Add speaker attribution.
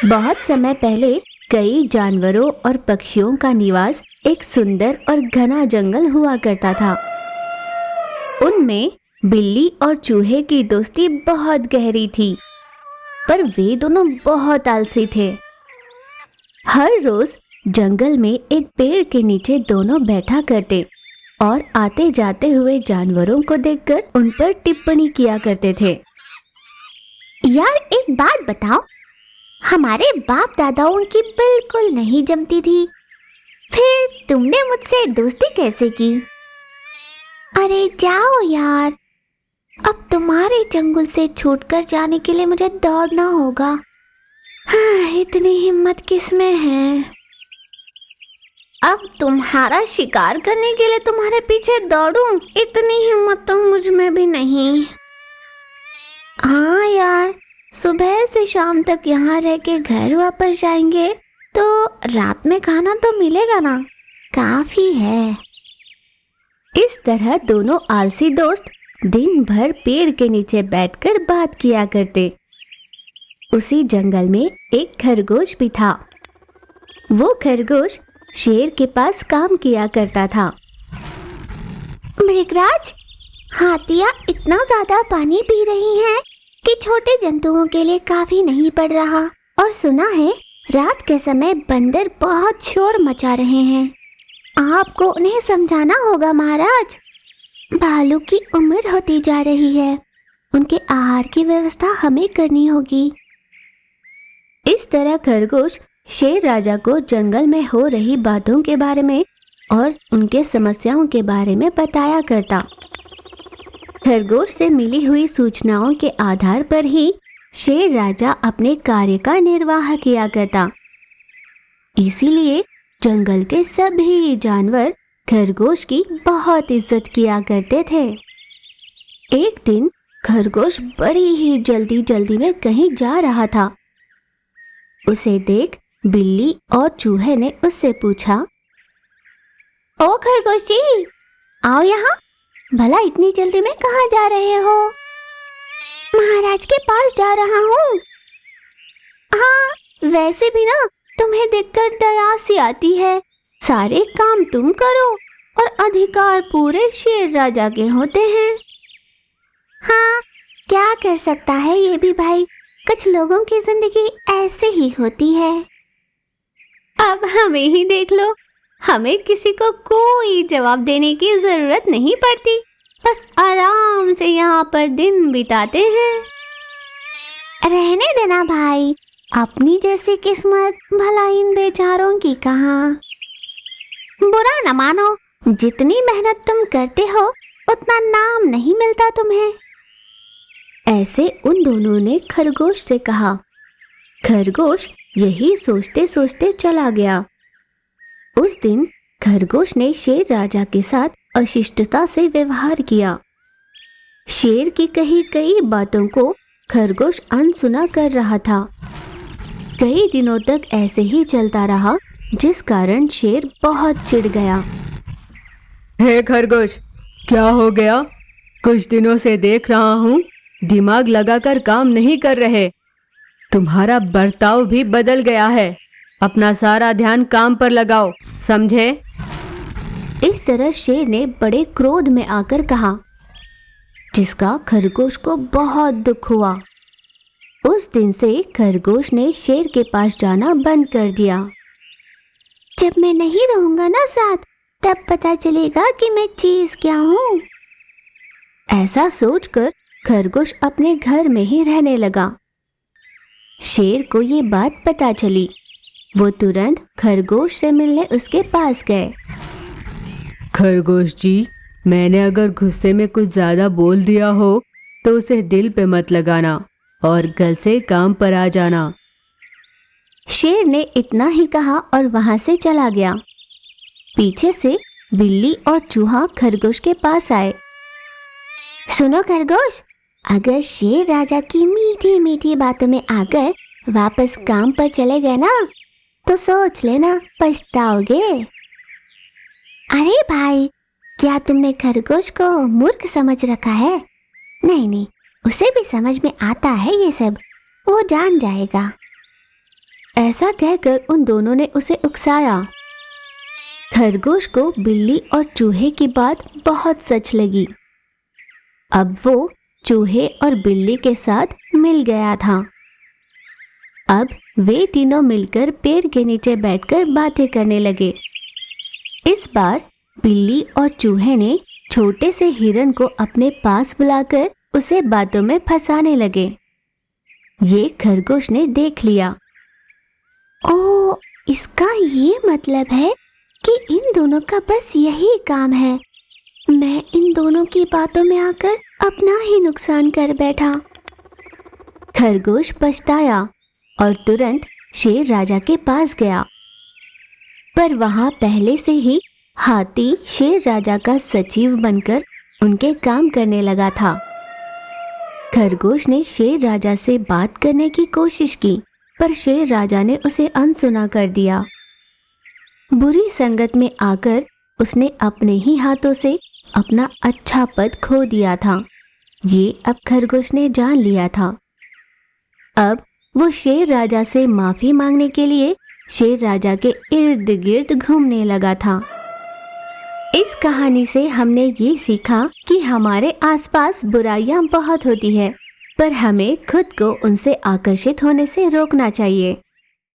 Speaker 1: बहुत समय पहले कई जानवरों और पक्षियों का निवास एक सुंदर और घना जंगल हुआ करता था। उनमें बिल्ली और चूहे की दोस्ती बहुत गहरी थी, पर वे दोनों बहुत आलसी थे। हर रोज जंगल में एक पेड़ के नीचे दोनों बैठा करते और आते जाते हुए जानवरों को देखकर उन पर टिप्पणी किया करते थे।
Speaker 2: यार, एक बात बताओ, हमारे बाप दादाओं की बिल्कुल नहीं जमती थी, फिर तुमने मुझसे दोस्ती कैसे की? अरे जाओ यार, अब तुम्हारे जंगल से छूटकर जाने के लिए मुझे दौड़ना होगा। हाँ, इतनी हिम्मत किसमें है? अब तुम्हारा शिकार करने के लिए तुम्हारे पीछे दौड़ूं, इतनी हिम्मत तो मुझ में भी नहीं। हाँ यार, सुबह से शाम तक यहाँ रह के घर वापस जाएंगे तो रात में खाना तो मिलेगा ना, काफी है।
Speaker 1: इस तरह दोनों आलसी दोस्त दिन भर पेड़ के नीचे बैठकर बात किया करते। उसी जंगल में एक खरगोश भी था। वो खरगोश शेर के पास काम किया करता था।
Speaker 2: मृगराज, हाथियाँ इतना ज्यादा पानी पी रही हैं कि छोटे जंतुओं के लिए काफी नहीं पड़ रहा, और सुना है रात के समय बंदर बहुत शोर मचा रहे हैं। आपको उन्हें समझाना होगा महाराज, भालू की उम्र होती जा रही है, उनके आहार की व्यवस्था हमें करनी होगी।
Speaker 1: इस तरह खरगोश शेर राजा को जंगल में हो रही बातों के बारे में और उनके समस्याओं के बारे में बताया करता। खरगोश से मिली हुई सूचनाओं के आधार पर ही शेर राजा अपने कार्य का निर्वाह किया करता। इसीलिए जंगल के सभी जानवर खरगोश की बहुत इज्जत किया करते थे। एक दिन खरगोश बड़ी ही जल्दी में कहीं जा रहा था। उसे देख बिल्ली और चूहे ने उससे पूछा,
Speaker 2: ओ खरगोश जी, आओ यहाँ, भला इतनी जल्दी में कहाँ जा रहे हो? महाराज के पास जा रहा हूँ। हाँ, वैसे भी ना तुम्हें देखकर दया सी आती है, सारे काम तुम करो और अधिकार पूरे शेर राजा के होते हैं। हाँ, क्या कर सकता है ये भी भाई, कुछ लोगों की जिंदगी ऐसे ही होती है।
Speaker 1: अब हमें ही देख लो, हमें किसी को कोई जवाब देने की जरूरत नहीं पड़ती, बस आराम से यहाँ पर दिन बिताते हैं।
Speaker 2: रहने देना भाई, अपनी जैसी किस्मत भला इन बेचारों की कहाँ। बुरा न मानो, जितनी मेहनत तुम करते हो उतना नाम नहीं मिलता तुम्हें।
Speaker 1: ऐसे उन दोनों ने खरगोश से कहा। खरगोश यही सोचते सोचते चला गया। उस दिन खरगोश ने शेर राजा के साथ अशिष्टता से व्यवहार किया। शेर की कही कई बातों को खरगोश अनसुना कर रहा था। कई दिनों तक ऐसे ही चलता रहा, जिस कारण शेर बहुत चिढ़ गया।
Speaker 3: हे खरगोश, क्या हो गया? कुछ दिनों से देख रहा हूँ दिमाग लगाकर काम नहीं कर रहे। तुम्हारा बर्ताव भी बदल गया है। अपना सारा ध्यान काम पर लगाओ, समझे?
Speaker 1: इस तरह शेर ने बड़े क्रोध में आकर कहा, जिसका खरगोश को बहुत दुख हुआ। उस दिन से खरगोश ने शेर के पास जाना बंद कर दिया।
Speaker 2: जब मैं नहीं रहूंगा ना साथ, तब पता चलेगा कि मैं चीज क्या हूँ।
Speaker 1: ऐसा सोचकर खरगोश अपने घर में ही रहने लगा। शेर को ये बात पता चली। वो तुरंत खरगोश से मिलने उसके पास गए।
Speaker 3: खरगोश जी, मैंने अगर गुस्से में कुछ ज्यादा बोल दिया हो तो उसे दिल पे मत लगाना और कल से काम पर आ जाना।
Speaker 1: शेर ने इतना ही कहा और वहां से चला गया। पीछे से बिल्ली और चूहा खरगोश के पास आए।
Speaker 2: सुनो खरगोश, अगर शेर राजा की मीठी मीठी बातों में आकर वापस काम पर चले गए ना, तो सोच लेना पछताओगे। अरे भाई, क्या तुमने खरगोश को मूर्ख समझ रखा है? नहीं, उसे भी समझ में आता है ये सब, वो जान जाएगा।
Speaker 1: ऐसा कहकर उन दोनों ने उसे उकसाया। खरगोश को बिल्ली और चूहे की बात बहुत सच लगी। अब वो चूहे और बिल्ली के साथ मिल गया था। अब वे तीनों मिलकर पेड़ के नीचे बैठकर बातें करने लगे। इस बार बिल्ली और चूहे ने छोटे से हिरन को अपने पास बुलाकर उसे बातों में फंसाने लगे। ये खरगोश ने देख लिया।
Speaker 2: ओ, इसका ये मतलब है कि इन दोनों का बस यही काम है। मैं इन दोनों की बातों में आकर अपना ही नुकसान कर बैठा।
Speaker 1: खरगोश पछताया और तुरंत शेर राजा के पास गया। पर वहां पहले से ही हाथी शेर राजा का सचिव बनकर उनके काम करने लगा था। खरगोश ने शेर राजा से बात करने की कोशिश की, पर शेर राजा ने उसे अनसुना कर दिया। बुरी संगत में आकर उसने अपने ही हाथों से अपना अच्छा पद खो दिया था। ये अब खरगोश ने जान लिया था। अब वो शेर राजा से माफी मांगने के लिए शेर राजा के इर्द गिर्द घूमने लगा था। इस कहानी से हमने ये सीखा कि हमारे आसपास बुराइयां बहुत होती है, पर हमें खुद को उनसे आकर्षित होने से रोकना चाहिए।